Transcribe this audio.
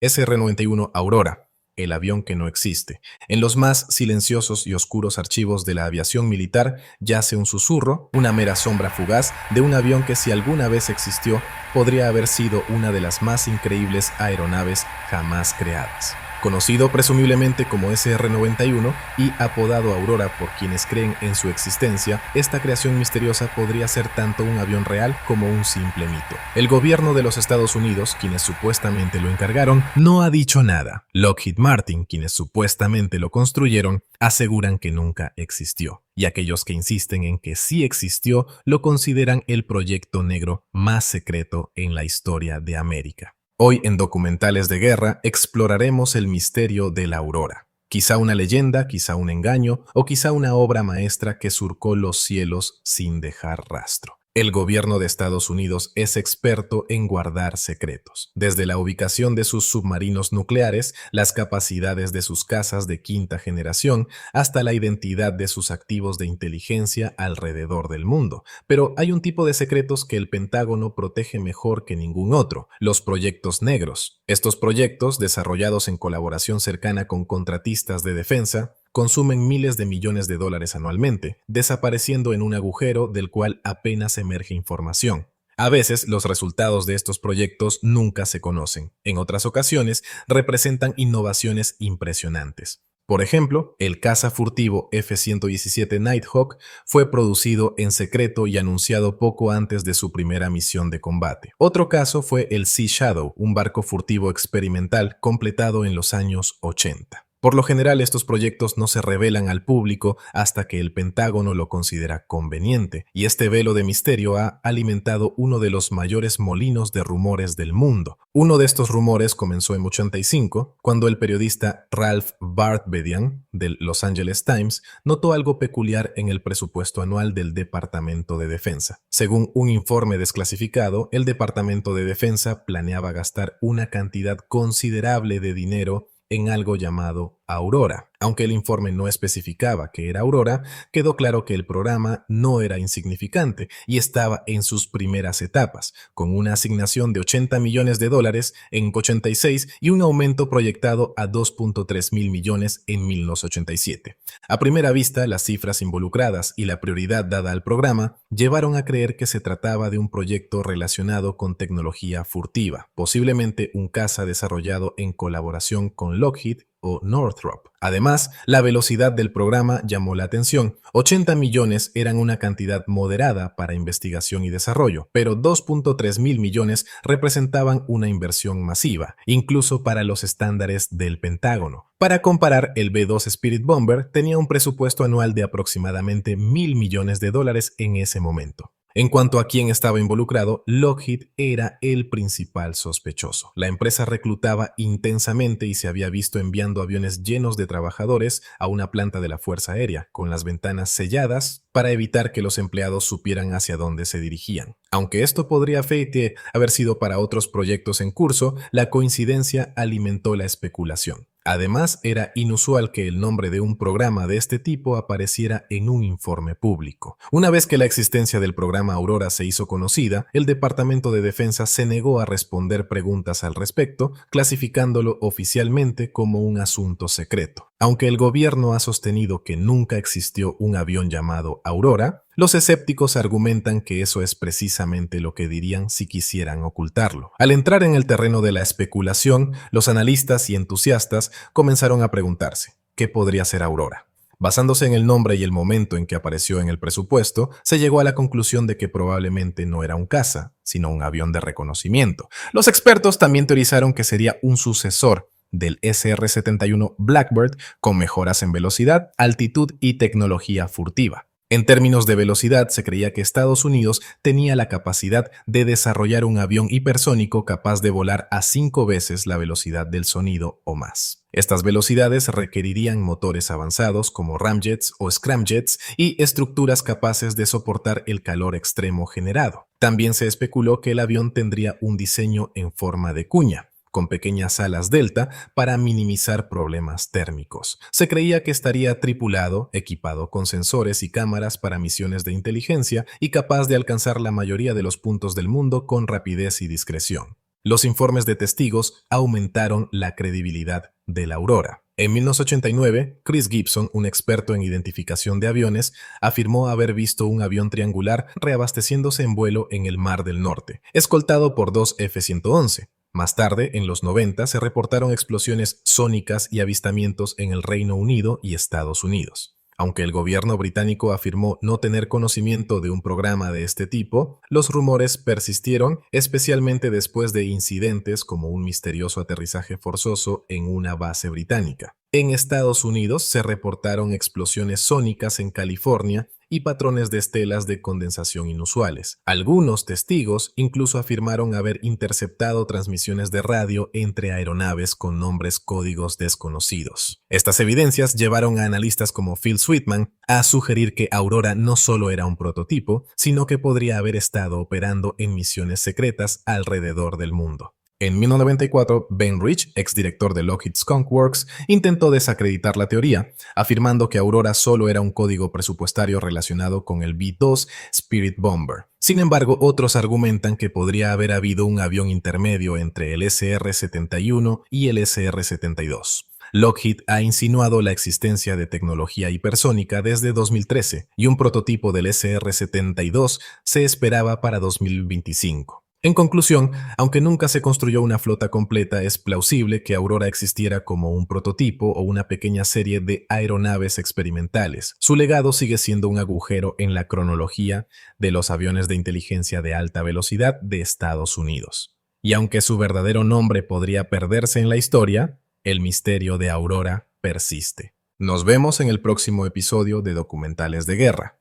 SR-91 Aurora, el avión que no existe. En los más silenciosos y oscuros archivos de la aviación militar yace un susurro, una mera sombra fugaz de un avión que, si alguna vez existió, podría haber sido una de las más increíbles aeronaves jamás creadas. Conocido presumiblemente como SR-91 y apodado Aurora por quienes creen en su existencia, esta creación misteriosa podría ser tanto un avión real como un simple mito. El gobierno de los Estados Unidos, quienes supuestamente lo encargaron, no ha dicho nada. Lockheed Martin, quienes supuestamente lo construyeron, aseguran que nunca existió. Y aquellos que insisten en que sí existió, lo consideran el proyecto negro más secreto en la historia de América. Hoy en Documentales de Guerra exploraremos el misterio de la Aurora. Quizá una leyenda, quizá un engaño o quizá una obra maestra que surcó los cielos sin dejar rastro. El gobierno de Estados Unidos es experto en guardar secretos, desde la ubicación de sus submarinos nucleares, las capacidades de sus cazas de quinta generación, hasta la identidad de sus activos de inteligencia alrededor del mundo. Pero hay un tipo de secretos que el Pentágono protege mejor que ningún otro: los proyectos negros. Estos proyectos, desarrollados en colaboración cercana con contratistas de defensa, consumen miles de millones de dólares anualmente, desapareciendo en un agujero del cual apenas emerge información. A veces, los resultados de estos proyectos nunca se conocen. En otras ocasiones, representan innovaciones impresionantes. Por ejemplo, el caza furtivo F-117 Nighthawk fue producido en secreto y anunciado poco antes de su primera misión de combate. Otro caso fue el Sea Shadow, un barco furtivo experimental completado en los años 80. Por lo general, estos proyectos no se revelan al público hasta que el Pentágono lo considera conveniente, y este velo de misterio ha alimentado uno de los mayores molinos de rumores del mundo. Uno de estos rumores comenzó en 85, cuando el periodista Ralph Barbedian, del Los Angeles Times, notó algo peculiar en el presupuesto anual del Departamento de Defensa. Según un informe desclasificado, el Departamento de Defensa planeaba gastar una cantidad considerable de dinero en algo llamado Aurora. Aunque el informe no especificaba que era Aurora, quedó claro que el programa no era insignificante y estaba en sus primeras etapas, con una asignación de $80 millones en 86 y un aumento proyectado a 2.3 mil millones en 1987. A primera vista, las cifras involucradas y la prioridad dada al programa llevaron a creer que se trataba de un proyecto relacionado con tecnología furtiva, posiblemente un caza desarrollado en colaboración con Lockheed o Northrop. Además, la velocidad del programa llamó la atención. 80 millones eran una cantidad moderada para investigación y desarrollo, pero 2.3 mil millones representaban una inversión masiva, incluso para los estándares del Pentágono. Para comparar, el B-2 Spirit Bomber tenía un presupuesto anual de aproximadamente $1.000 millones en ese momento. En cuanto a quién estaba involucrado, Lockheed era el principal sospechoso. La empresa reclutaba intensamente y se había visto enviando aviones llenos de trabajadores a una planta de la Fuerza Aérea, con las ventanas selladas para evitar que los empleados supieran hacia dónde se dirigían. Aunque esto podría haber sido para otros proyectos en curso, la coincidencia alimentó la especulación. Además, era inusual que el nombre de un programa de este tipo apareciera en un informe público. Una vez que la existencia del programa Aurora se hizo conocida, el Departamento de Defensa se negó a responder preguntas al respecto, clasificándolo oficialmente como un asunto secreto. Aunque el gobierno ha sostenido que nunca existió un avión llamado Aurora, los escépticos argumentan que eso es precisamente lo que dirían si quisieran ocultarlo. Al entrar en el terreno de la especulación, los analistas y entusiastas comenzaron a preguntarse: ¿qué podría ser Aurora? Basándose en el nombre y el momento en que apareció en el presupuesto, se llegó a la conclusión de que probablemente no era un caza, sino un avión de reconocimiento. Los expertos también teorizaron que sería un sucesor del SR-71 Blackbird con mejoras en velocidad, altitud y tecnología furtiva. En términos de velocidad, se creía que Estados Unidos tenía la capacidad de desarrollar un avión hipersónico capaz de volar a 5 veces la velocidad del sonido o más. Estas velocidades requerirían motores avanzados como ramjets o scramjets y estructuras capaces de soportar el calor extremo generado. También se especuló que el avión tendría un diseño en forma de cuña, con pequeñas alas delta para minimizar problemas térmicos. Se creía que estaría tripulado, equipado con sensores y cámaras para misiones de inteligencia y capaz de alcanzar la mayoría de los puntos del mundo con rapidez y discreción. Los informes de testigos aumentaron la credibilidad de la Aurora. En 1989, Chris Gibson, un experto en identificación de aviones, afirmó haber visto un avión triangular reabasteciéndose en vuelo en el Mar del Norte, escoltado por dos F-111. Más tarde, en los 90, se reportaron explosiones sónicas y avistamientos en el Reino Unido y Estados Unidos. Aunque el gobierno británico afirmó no tener conocimiento de un programa de este tipo, los rumores persistieron, especialmente después de incidentes como un misterioso aterrizaje forzoso en una base británica. En Estados Unidos se reportaron explosiones sónicas en California y patrones de estelas de condensación inusuales. Algunos testigos incluso afirmaron haber interceptado transmisiones de radio entre aeronaves con nombres códigos desconocidos. Estas evidencias llevaron a analistas como Phil Sweetman a sugerir que Aurora no solo era un prototipo, sino que podría haber estado operando en misiones secretas alrededor del mundo. En 1994, Ben Rich, exdirector de Lockheed Skunk Works, intentó desacreditar la teoría, afirmando que Aurora solo era un código presupuestario relacionado con el B-2 Spirit Bomber. Sin embargo, otros argumentan que podría haber habido un avión intermedio entre el SR-71 y el SR-72. Lockheed ha insinuado la existencia de tecnología hipersónica desde 2013 y un prototipo del SR-72 se esperaba para 2025. En conclusión, aunque nunca se construyó una flota completa, es plausible que Aurora existiera como un prototipo o una pequeña serie de aeronaves experimentales. Su legado sigue siendo un agujero en la cronología de los aviones de inteligencia de alta velocidad de Estados Unidos. Y aunque su verdadero nombre podría perderse en la historia, el misterio de Aurora persiste. Nos vemos en el próximo episodio de Documentales de Guerra.